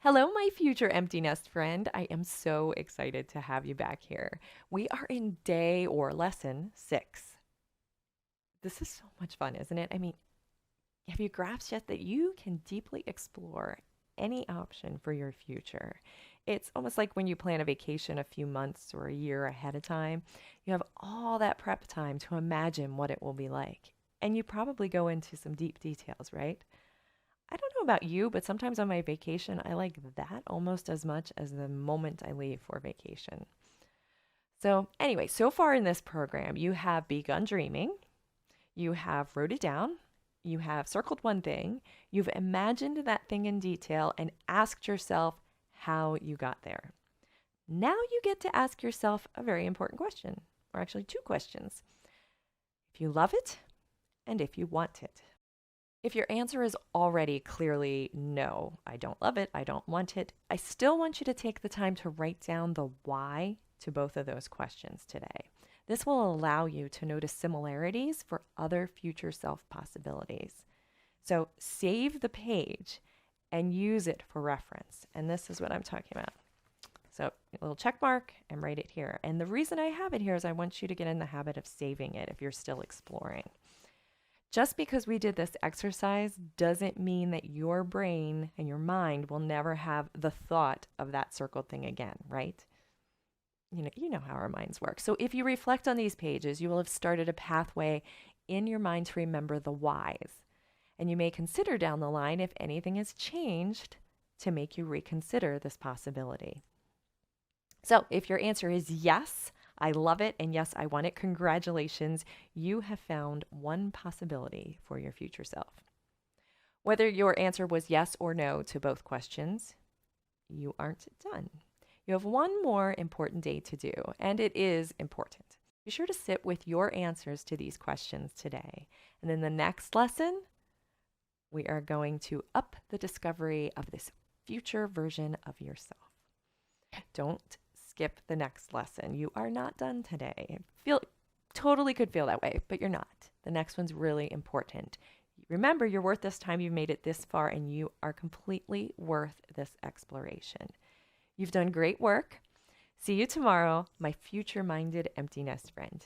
Hello, my future empty nest friend. I am so excited to have you back here. We are in day or lesson 6. This is so much fun, isn't it? I mean, have you grasped yet that you can deeply explore any option for your future? It's almost like when you plan a vacation a few months or a year ahead of time. You have all that prep time to imagine what it will be like. And you probably go into some deep details, right? I don't know about you, but sometimes on my vacation, I like that almost as much as the moment I leave for vacation. So, anyway, so far in this program, you have begun dreaming, you have wrote it down, you have circled one thing, you've imagined that thing in detail and asked yourself how you got there. Now you get to ask yourself a very important question, or actually two questions. If you love it and if you want it. If your answer is already clearly no, I don't love it, I don't want it, I still want you to take the time to write down the why to both of those questions today. This will allow you to notice similarities for other future self possibilities. So save the page and use it for reference. And this is what I'm talking about. So a little check mark and write it here. And the reason I have it here is I want you to get in the habit of saving it if you're still exploring. Just because we did this exercise doesn't mean that your brain and your mind will never have the thought of that circled thing again, right? You know how our minds work. So if you reflect on these pages, you will have started a pathway in your mind to remember the whys. And you may consider down the line if anything has changed to make you reconsider this possibility. So if your answer is yes, I love it, and yes, I want it, congratulations, you have found one possibility for your future self. Whether your answer was yes or no to both questions, you aren't done. You have one more important day to do, and it is important. Be sure to sit with your answers to these questions today. And in the next lesson, we are going to up the discovery of this future version of yourself. Don't skip the next lesson. You are not done today. Totally could feel that way, but you're not. The next one's really important. Remember, you're worth this time. You've made it this far, and you are completely worth this exploration. You've done great work. See you tomorrow, my future-minded empty nest friend.